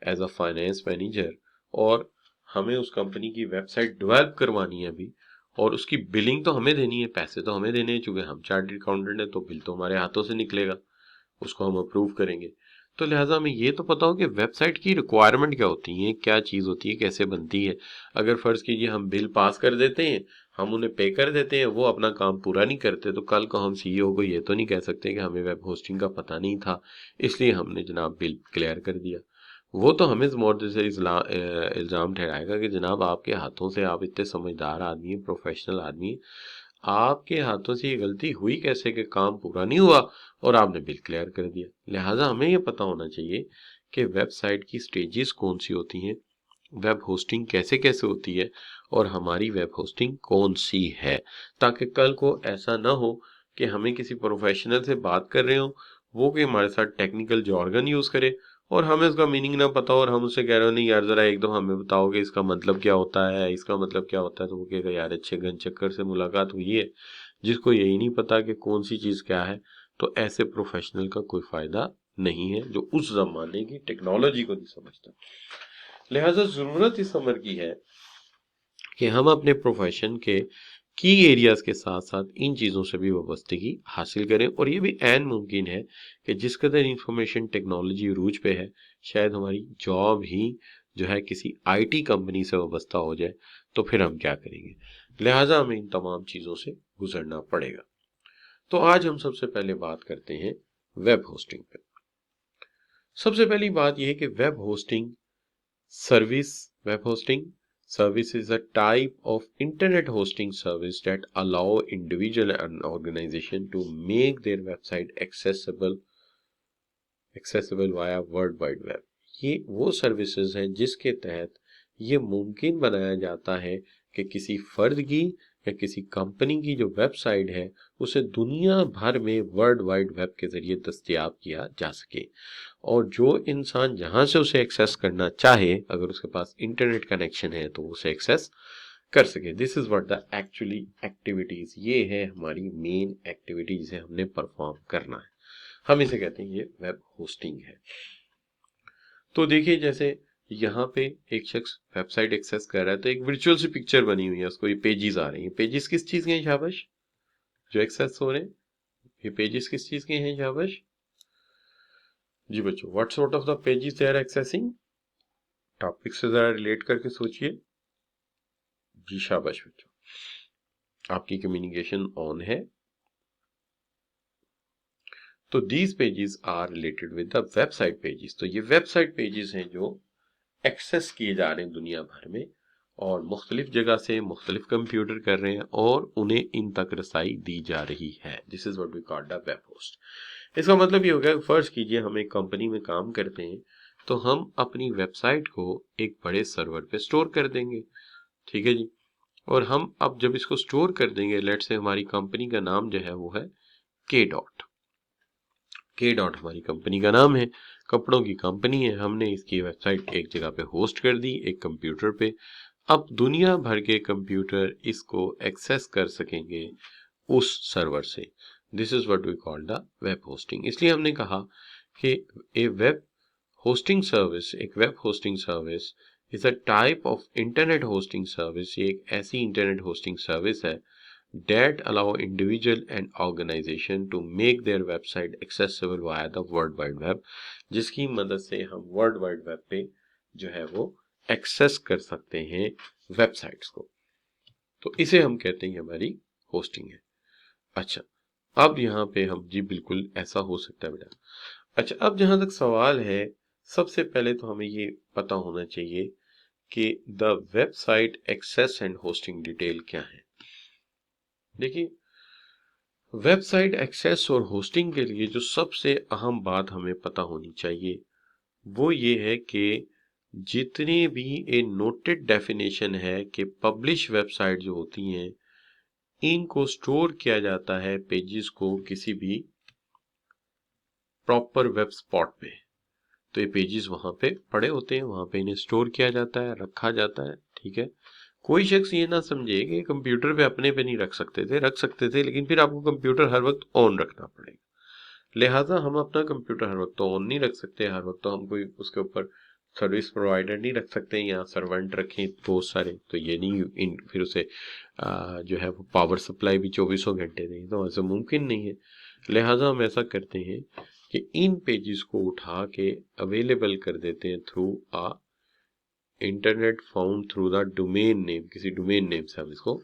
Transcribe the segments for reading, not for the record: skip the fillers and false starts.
As a finance manager, और हमें उस कंपनी की वेबसाइट डेवलप करवानी है अभी, और उसकी बिलिंग तो हमें देनी है, पैसे तो हमें देने हैं, चूंकि हम चार्टर्ड अकाउंटेंट है तो बिल तो हमारे हाथों से निकलेगा, उसको हम अप्रूव करेंगे। तो लिहाजा हमें ये तो पता हो कि वेबसाइट की रिक्वायरमेंट क्या होती है, क्या चीज़ होती है, कैसे बनती है। अगर फर्ज कीजिए हम बिल पास कर देते हैं, हम उन्हें पे कर देते हैं, वो अपना काम पूरा नहीं करते, तो कल को हम सीईओ को ये तो नहीं कह सकते कि हमें वेब होस्टिंग का पता नहीं था, इसलिए हमने जनाब बिल क्लियर कर दिया। वो तो हमें मोर्चे से इल्ज़ाम ठहराएगा कि जनाब आपके हाथों से, आप इतने समझदार आदमी हैं, प्रोफेशनल आदमी हैं, आपके हाथों से ये गलती हुई कैसे कि काम पूरा नहीं हुआ और आपने बिल क्लियर कर दिया। लिहाजा हमें ये पता होना चाहिए कि वेबसाइट की स्टेजेस कौन सी होती हैं, वेब होस्टिंग कैसे कैसे होती है, और हमारी वेब होस्टिंग कौन सी है, ताकि कल को ऐसा ना हो कि हमें किसी प्रोफेशनल से बात कर रहे हो, वो कि हमारे साथ टेक्निकल जॉर्गन यूज़ करे और हमें उसका मीनिंग ना पता हो, और हम उससे कह रहे हो नहीं यार ज़रा एकदम हमें बताओ कि इसका मतलब क्या होता है, इसका मतलब क्या होता है, तो वो कहेगा यार अच्छे गन चक्कर से मुलाकात हुई है जिसको यही नहीं पता कि कौन सी चीज़ क्या है। तो ऐसे प्रोफेशनल का कोई फ़ायदा नहीं है जो उस ज़माने की टेक्नोलॉजी को नहीं समझता। लिहाजा ज़रूरत इस अमर की है कि हम अपने प्रोफेशन के की एरियाज के साथ साथ इन चीज़ों से भी वाबस्तगी हासिल करें, और ये भी ऐन मुमकिन है कि जिस कदर इंफॉर्मेशन टेक्नोलॉजी अरूज पे है, शायद हमारी जॉब ही जो है किसी आईटी कंपनी से वाबस्ता हो जाए, तो फिर हम क्या करेंगे। लिहाजा हमें इन तमाम चीज़ों से गुजरना पड़ेगा। तो आज हम सबसे पहले बात करते हैं वेब होस्टिंग पे। सबसे पहली बात यह है कि web hosting service, web hosting service is a type of internet hosting service that allow individual and organization to make their website accessible via World Wide Web। ये वो सर्विसेज हैं जिसके तहत ये मुमकिन बनाया जाता है कि किसी फर्द की या किसी कंपनी की जो वेबसाइट है उसे दुनिया भर में वर्ल्ड वाइड वेब के जरिए दस्तयाब किया जा सके, और जो इंसान जहां से उसे एक्सेस करना चाहे, अगर उसके पास इंटरनेट कनेक्शन है तो उसे एक्सेस कर सके। This is what the actually activities, ये है हमारी मेन एक्टिविटी जिसे हमने परफॉर्म करना है, हम इसे कहते हैं ये वेब होस्टिंग है। तो देखिए जैसे यहाँ पे एक शख्स वेबसाइट एक्सेस कर रहा है तो एक वर्चुअल सी पिक्चर बनी हुई है, उसको ये पेजेस आ रही हैं। पेजेस किस चीज के हैं शाबाश, जो एक्सेस हो रहे हैं ये पेजेस किस चीज के हैं शाबाश जी बच्चों, what sort of the pages they are accessing, topic से जरा रिलेट करके सोचिए जी। शाबाश बच्चों, आपकी कम्युनिकेशन ऑन है। तो these pages are related with the website pages. तो ये वेबसाइट पेजेस हैं जो एक्सेस किए जा रहे हैं दुनिया भर में, और मुख्तलिफ जगह से मुख्तलिफ कंप्यूटर कर रहे हैं और उन्हें इन तक रसाई दी जा रही है। This is what we call the web host. इसका मतलब ये हो गया, फर्ज कीजिए हम एक कंपनी में काम करते हैं तो हम अपनी वेबसाइट को एक बड़े सर्वर पे स्टोर कर देंगे, ठीक है जी। और हम अब जब इसको स्टोर कर देंगे, लेट्स से हमारी कंपनी का नाम जो है वो है के डॉट। के डॉट हमारी कंपनी का नाम है, कपड़ों की कंपनी है, हमने इसकी वेबसाइट एक जगह पे होस्ट कर दी, एक कंप्यूटर पे। अब दुनिया भर के कंप्यूटर इसको एक्सेस कर सकेंगे उस सर्वर से। This is what we call the web hosting. इसलिए हमने कहा कि ए वेब होस्टिंग सर्विस, एक web hosting service is a type of internet hosting service. ये एक ऐसी इंटरनेट होस्टिंग सर्विस है that allow individual and organization to make their website accessible via the World Wide Web, जिसकी मदद से हम world wide web पे जो है वो एक्सेस कर सकते हैं वेबसाइट्स को। तो इसे हम कहते हैं हमारी होस्टिंग है। अच्छा, अब यहाँ पे हम जी बिल्कुल ऐसा हो सकता है बेटा। अच्छा, अब जहां तक सवाल है, सबसे पहले तो हमें ये पता होना चाहिए कि the website access and hosting detail क्या है। देखिए, वेबसाइट एक्सेस और होस्टिंग के लिए जो सबसे अहम बात हमें पता होनी चाहिए वो ये है कि जितने भी ए नोटेड डेफिनेशन है कि पब्लिश वेबसाइट जो होती हैं इनको स्टोर किया जाता है पेजेस को किसी भी प्रॉपर वेब स्पॉट पे। तो ये पेजेस वहां पे पड़े होते हैं, वहां पे इन्हें स्टोर किया जाता है, रखा जाता है, ठीक है। कोई शख्स ये ना समझे कि कंप्यूटर पे अपने पे नहीं रख सकते थे, रख सकते थे, लेकिन फिर आपको कंप्यूटर हर वक्त ऑन रखना पड़ेगा। लिहाजा हम अपना कंप्यूटर हर वक्त तो ऑन नहीं रख सकते, हर वक्त तो हम कोई उसके ऊपर सर्विस प्रोवाइडर नहीं रख सकते हैं, यहाँ सर्वेंट रखें बहुत सारे, तो ये नहीं इन फिर उसे जो है वो पावर सप्लाई भी 24 घंटे दें, तो ऐसा मुमकिन नहीं है। लिहाजा हम ऐसा करते हैं कि इन पेजेस को उठा के अवेलेबल कर देते हैं through a internet found through the domain name, किसी डोमेन नेम से हम इसको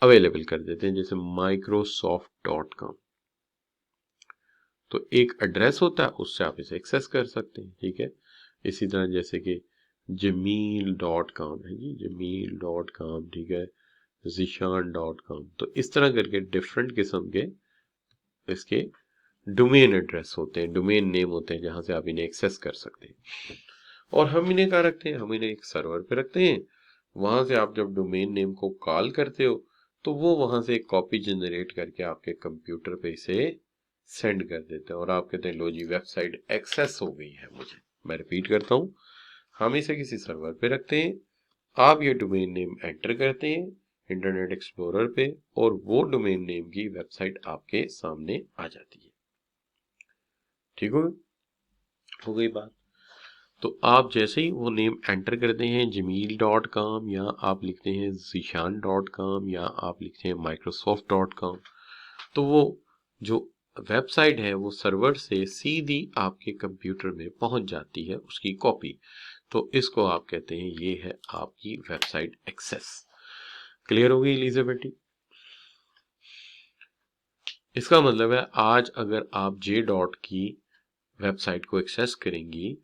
अवेलेबल कर देते हैं, जैसे microsoft.com। तो एक एड्रेस होता है, उससे आप इसे एक्सेस कर सकते हैं, ठीक है। इसी तरह जैसे कि jmeil.com है जी, jmeil.com, ठीक है, zishan.com। तो इस तरह करके डिफरेंट किस्म के इसके डोमेन एड्रेस होते हैं, डोमेन नेम होते हैं, जहां से आप इन्हें एक्सेस कर सकते हैं। और हम इन्हें कहाँ रखते हैं, हम इन्हें एक सर्वर पे रखते हैं। वहां से आप जब डोमेन नेम को कॉल करते हो तो वो वहां से एक कॉपी जनरेट करके आपके कंप्यूटर पे इसे सेंड कर देते हैं, और आप कहते हैं लो जी वेबसाइट एक्सेस हो गई है मुझे। मैं रिपीट करता हूँ, हम इसे किसी सर्वर पे रखते हैं, आप ये डोमेन नेम एंटर करते हैं इंटरनेट एक्सप्लोरर पे, और वो डोमेन नेम की वेबसाइट आपके सामने आ जाती है। ठीक हो गई बात। तो आप जैसे ही वो नेम एंटर करते हैं gmail.com, या आप लिखते हैं zishan.com, या आप लिखते हैं microsoft.com, तो वो जो वेबसाइट है वो सर्वर से सीधी आपके कंप्यूटर में पहुंच जाती है, उसकी कॉपी। तो इसको आप कहते हैं ये है आपकी वेबसाइट एक्सेस। क्लियर हो गई एलिजाबेथ? इसका मतलब है आज अगर आप J.dot की वेबसाइट को एक्सेस करेंगी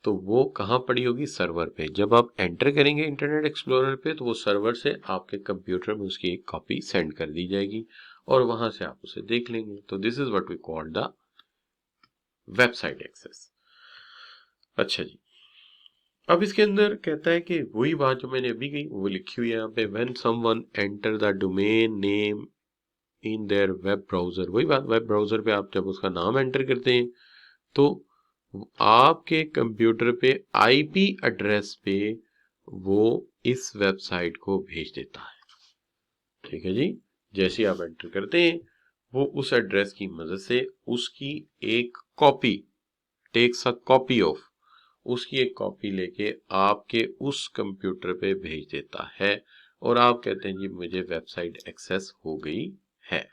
तो वो कहाँ पड़ी होगी, सर्वर पे। जब आप एंटर करेंगे इंटरनेट एक्सप्लोरर पे तो वो सर्वर से आपके कंप्यूटर में उसकी एक कॉपी सेंड कर दी जाएगी, और वहां से आप उसे देख लेंगे। तो this is what we call the website access. अच्छा जी, अब इसके अंदर कहता है कि वही बात जो मैंने अभी कही वो लिखी हुई है यहाँ पे, when someone enter the domain name in their web browser. वही बात, वेब ब्राउजर पे आप जब उसका नाम एंटर करते हैं तो आपके कंप्यूटर पे आईपी एड्रेस पे वो इस वेबसाइट को भेज देता है। ठीक है जी, जैसे आप एंटर करते हैं वो उस एड्रेस की मदद से उसकी एक copy, takes a copy of, उसकी एक कॉपी लेके आपके उस कंप्यूटर पे भेज देता है, और आप कहते हैं जी मुझे वेबसाइट एक्सेस हो गई है।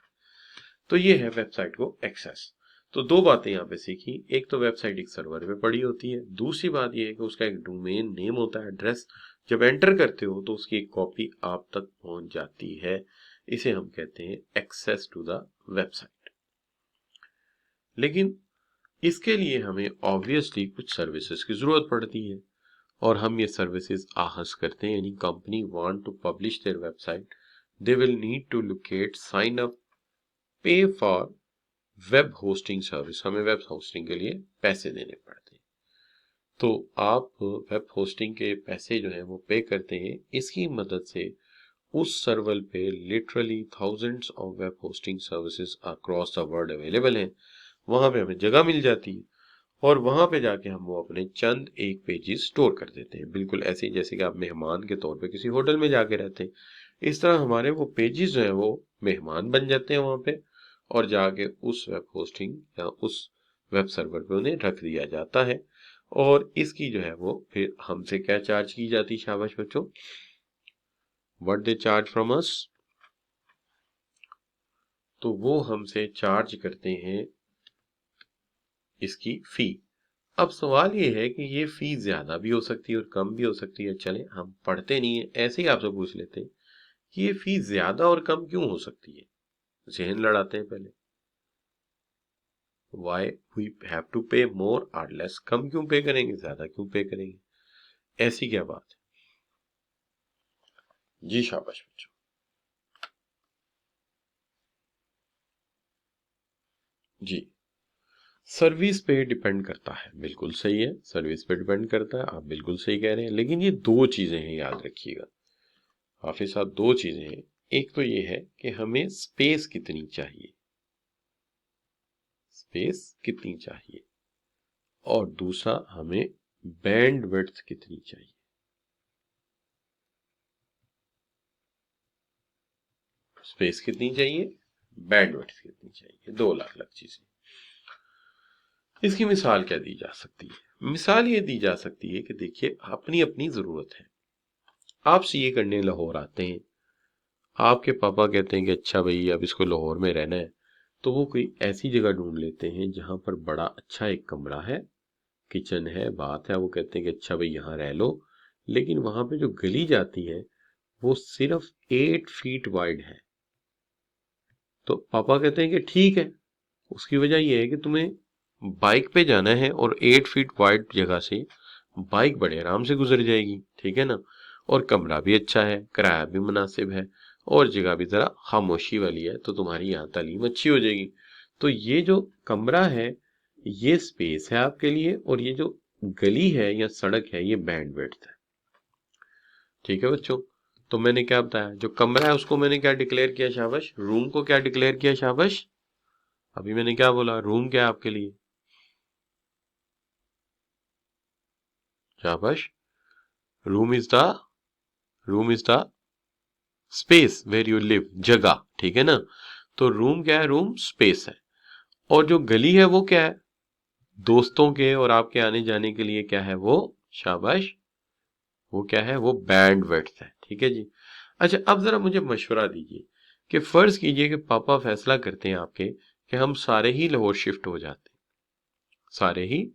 तो ये है वेबसाइट को एक्सेस। तो दो बातें यहाँ पे सीखी, एक तो वेबसाइट एक सर्वर पे पड़ी होती है, दूसरी बात ये है कि उसका एक डोमेन नेम होता है, एड्रेस। जब एंटर करते हो तो उसकी एक कॉपी आप तक पहुंच जाती है, इसे हम कहते हैं एक्सेस टू द वेबसाइट। लेकिन इसके लिए हमें ऑब्वियसली कुछ सर्विसेज की जरूरत पड़ती है, और हम ये सर्विसेज आहस करते हैं, यानी company want to publish their website, they will need to locate, sign up, pay for web hosting service. हमें वेब होस्टिंग के लिए पैसे देने पड़ते हैं। तो आप वेब होस्टिंग के पैसे जो है वो पे करते हैं, इसकी मदद से उस सर्वर पे literally thousands of web hosting services across the world available हैं। वहां पे हमें जगह मिल जाती है, और वहां पे जाके हम वो अपने चंद एक पेजेस स्टोर कर देते हैं, बिल्कुल ऐसे ही जैसे कि आप मेहमान के तौर पे किसी होटल में जाके रहते हैं। इस तरह हमारे वो पेजेस जो है वो मेहमान बन जाते हैं वहां पे, और जाके उस वेब होस्टिंग या उस वेब सर्वर पे उन्हें रख दिया जाता है। और इसकी जो है वो फिर हमसे क्या चार्ज की जाती है, शाबाश बच्चों, what they charge from us, तो वो हमसे चार्ज करते हैं इसकी फी। अब सवाल ये है कि ये फी ज्यादा भी हो सकती है और कम भी हो सकती है। चले हम पढ़ते नहीं है, ऐसे ही आपसे पूछ लेते हैं कि ये फी ज्यादा और कम क्यों हो सकती है। जहन लड़ाते हैं पहले, वाई वी हैव टू पे मोर और लेस, कम क्यों पे करेंगे, ज्यादा क्यों पे करेंगे, ऐसी क्या बात है। जी शाबाश बच्चों। जी, सर्विस पे डिपेंड करता है, बिल्कुल सही है, सर्विस पे डिपेंड करता है, आप बिल्कुल सही कह रहे हैं। लेकिन ये दो चीजें हैं, याद रखिएगा हाफिज साहब, दो चीजें हैं। एक तो ये है कि हमें स्पेस कितनी चाहिए, स्पेस कितनी चाहिए, और दूसरा हमें बैंडविड्थ कितनी चाहिए। स्पेस कितनी चाहिए, बैंडविड्थ कितनी चाहिए, दो अलग अलग चीजें। इसकी मिसाल क्या दी जा सकती है, मिसाल ये दी जा सकती है कि देखिए अपनी अपनी जरूरत है। आप सीए करने लाहौर आते हैं, आपके पापा कहते हैं कि अच्छा भाई अब इसको लाहौर में रहना है, तो वो कोई ऐसी जगह ढूंढ लेते हैं जहां पर बड़ा अच्छा एक कमरा है, किचन है, बात है। वो कहते हैं कि अच्छा भाई यहाँ रह लो, लेकिन वहां पे जो गली जाती है वो सिर्फ 8 फीट वाइड है। तो पापा कहते हैं कि ठीक है। उसकी वजह यह है कि तुम्हें बाइक पे जाना है और 8 फीट वाइड जगह से बाइक बड़े आराम से गुजर जाएगी, ठीक है ना। और कमरा भी अच्छा है, किराया भी मुनासिब है, और जगह भी जरा खामोशी वाली है, तो तुम्हारी यहाँ तालीम अच्छी हो जाएगी। तो ये जो कमरा है ये स्पेस है आपके लिए, और ये जो गली है या सड़क है ये बैंडविड्थ है। ठीक है बच्चों, तो मैंने क्या बताया, जो कमरा है उसको मैंने क्या डिक्लेयर किया शाबाश, रूम को क्या डिक्लेयर किया शाबाश। अभी मैंने क्या बोला, रूम क्या है आपके लिए शाबाश, room is the space where you live, जगह, ठीक है ना। तो रूम क्या है, रूम स्पेस है। और जो गली है वो क्या है, दोस्तों के और आपके आने जाने के लिए क्या है वो शाबाश, वो क्या है, वो बैंडविड्थ है। ठीक है जी। अच्छा अब जरा मुझे मशवरा दीजिए कि फर्ज कीजिए कि पापा फैसला करते हैं आपके कि हम सारे ही लाहौर शिफ्ट हो जाते हैं, सारे ही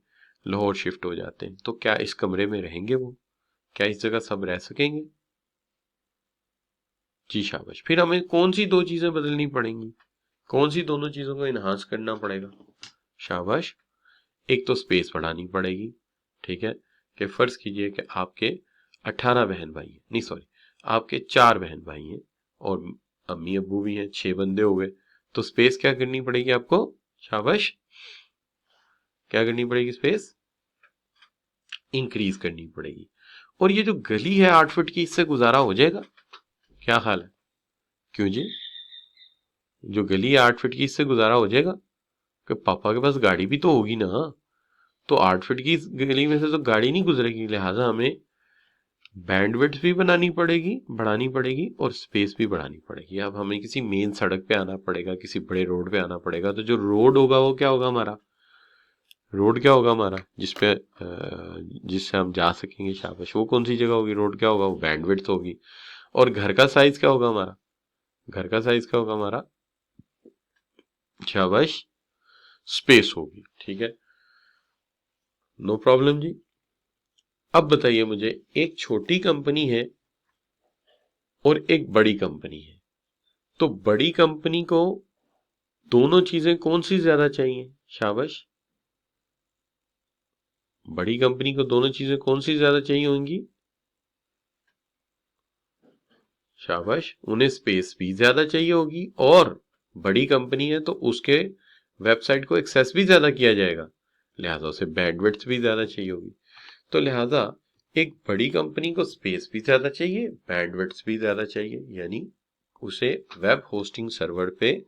लाहौर शिफ्ट हो जाते हैं, तो क्या इस कमरे में रहेंगे वो, क्या इस जगह सब रह सकेंगे। जी शाबाश। फिर हमें कौन सी दो चीजें बदलनी पड़ेंगी, कौन सी दोनों चीजों को इन्हांस करना पड़ेगा शाबाश। एक तो स्पेस बढ़ानी पड़ेगी, ठीक है, कि फर्ज कीजिए कि आपके 18 बहन भाई हैं, नहीं सॉरी, आपके 4 बहन भाई हैं और अम्मी अब्बू भी हैं, 6 बंदे हो गए। तो स्पेस क्या करनी पड़ेगी आपको शाबाश, क्या करनी पड़ेगी, स्पेस इंक्रीज करनी पड़ेगी। और ये जो गली है 8 फुट की, इससे गुजारा हो जाएगा, क्या ख्याल है, क्यों जी, जो गली है 8 फुट की इससे गुजारा हो जाएगा, कि पापा के पास गाड़ी भी तो होगी ना। तो 8 फुट की गली में से तो गाड़ी नहीं गुजरेगी, लिहाजा हमें बैंडविड्थ भी बनानी पड़ेगी, बढ़ानी पड़ेगी, और स्पेस भी बढ़ानी पड़ेगी। अब हमें किसी मेन सड़क पे आना पड़ेगा, किसी बड़े रोड पे आना पड़ेगा, तो जो रोड होगा वो क्या होगा हमारा, रोड क्या होगा हमारा जिसपे जिससे हम जा सकेंगे शाबाश, वो कौन सी जगह होगी, रोड क्या होगा, वो बैंडविड्थ होगी। और घर का साइज क्या होगा हमारा, घर का साइज क्या होगा हमारा शाबाश, स्पेस होगी। ठीक है, नो प्रॉब्लम जी। अब बताइए मुझे, एक छोटी कंपनी है और एक बड़ी कंपनी है, तो बड़ी कंपनी को दोनों चीजें कौन सी ज्यादा चाहिए शाबाश, बड़ी कंपनी को दोनों चीजें कौन सी ज्यादा चाहिए होंगी शाबाश, उन्हें स्पेस भी ज्यादा चाहिए होगी, और बड़ी कंपनी है तो उसके वेबसाइट को एक्सेस भी ज्यादा किया जाएगा, लिहाजा उसे बैंडविड्थ भी ज्यादा चाहिए होगी। तो लिहाजा एक बड़ी कंपनी को स्पेस भी ज्यादा चाहिए, बैंडविड्थ भी ज्यादा चाहिए, यानी उसे वेब होस्टिंग सर्वर पे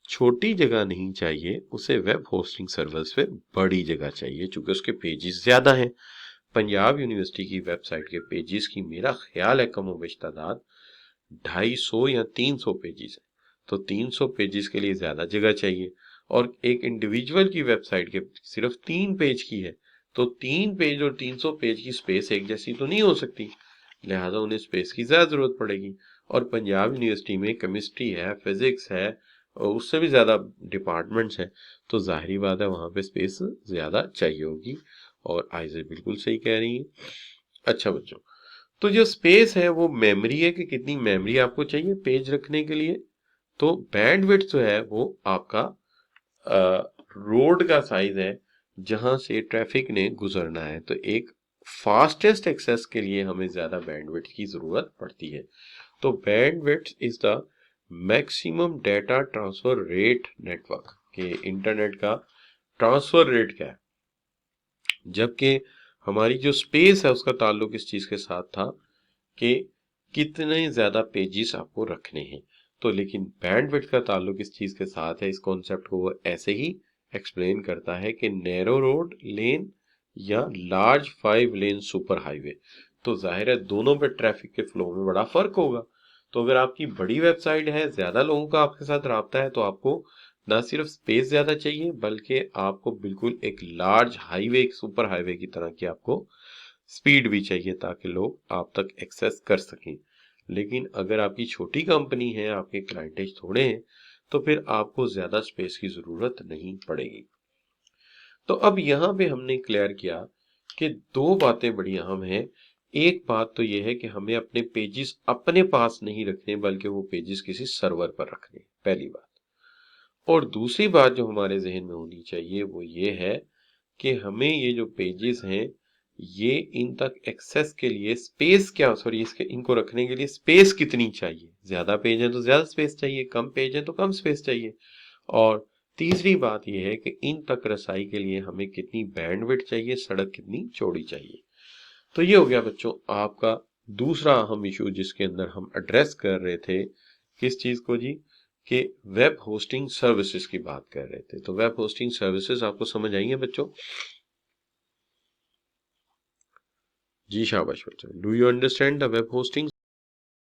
छोटी जगह नहीं चाहिए, उसे वेब होस्टिंग सर्वर्स पे बड़ी जगह चाहिए, चूंकि उसके पेजेस ज्यादा हैं। पंजाब यूनिवर्सिटी की वेबसाइट के पेजेस की मेरा ख्याल है कमोबेश तादाद 250 या 300 पेजेस है, तो 300 पेजेस के लिए ज्यादा जगह चाहिए। और एक इंडिविजुअल की वेबसाइट के सिर्फ 3 पेज की है, तो 3 पेज और 300 पेज की स्पेस एक जैसी तो नहीं हो सकती, लिहाजा उन्हें स्पेस की ज्यादा जरूरत पड़ेगी। और पंजाब यूनिवर्सिटी में केमिस्ट्री है, फिजिक्स है, और उससे भी ज्यादा डिपार्टमेंट्स हैं, तो जाहिर बात है वहां पे स्पेस ज्यादा चाहिए होगी। और आइजे बिल्कुल सही कह रही है। अच्छा बच्चों, तो जो स्पेस है वो मेमोरी है, कि कितनी मेमोरी आपको चाहिए पेज रखने के लिए। तो बैंडविड्थ जो है वो आपका रोड का साइज है जहां से ट्रैफिक ने गुजरना है, तो एक फास्टेस्ट एक्सेस के लिए हमें ज्यादा बैंडविड्थ की जरूरत पड़ती है। तो bandwidth is the maximum data transfer rate network के इंटरनेट का ट्रांसफर रेट क्या है, जबकि हमारी जो स्पेस है उसका ताल्लुक इस चीज के साथ था कि कितने ज्यादा पेजेस आपको रखने हैं। तो लेकिन बैंडविड्थ का ताल्लुक इस चीज के साथ है, इस कॉन्सेप्ट को वो ऐसे ही एक्सप्लेन करता है कि नैरो रोड लेन या लार्ज 5 लेन सुपर हाईवे, तो जाहिर है दोनों पे ट्रैफिक के फ्लो में बड़ा फर्क होगा। तो अगर आपकी बड़ी वेबसाइट है, ज्यादा लोगों का आपके साथ राब्ता है, तो आपको ना सिर्फ स्पेस ज़्यादा चाहिए बल्कि आपको बिल्कुल एक लार्ज हाईवे, एक सुपर हाईवे की तरह की आपको स्पीड भी चाहिए ताकि लोग आप तक एक्सेस कर सकें। लेकिन अगर आपकी छोटी कंपनी है, आपके क्लाइंटेज थोड़े हैं, तो फिर आपको ज़्यादा स्पेस की ज़रूरत नहीं पड़ेगी। तो अब यहाँ पे हमने क्लियर किया कि दो बातें बड़ी अहम हैं। एक बात तो ये है कि हमें अपने पेजेस अपने पास नहीं रखने बल्कि वो पेजेस किसी सर्वर पर रखने, पहली बात। और दूसरी बात जो हमारे जहन में होनी चाहिए वो ये है कि हमें ये जो पेजेस हैं ये इन तक एक्सेस के लिए स्पेस क्या सॉरी इसके इनको रखने के लिए स्पेस कितनी चाहिए। ज्यादा पेज है तो ज्यादा स्पेस चाहिए, कम पेज है तो कम स्पेस चाहिए। और तीसरी बात यह है कि इन तक रसाई के लिए हमें कितनी बैंडविड्थ चाहिए, सड़क कितनी चौड़ी चाहिए। तो ये हो गया बच्चों आपका दूसरा अहम इशू जिसके अंदर हम एड्रेस कर रहे थे किस चीज को जी, कि वेब होस्टिंग सर्विसेज की बात कर रहे थे। तो वेब होस्टिंग सर्विसेज आपको समझ आई है बच्चों? जी शाबाश बच्चों, do you understand the web hosting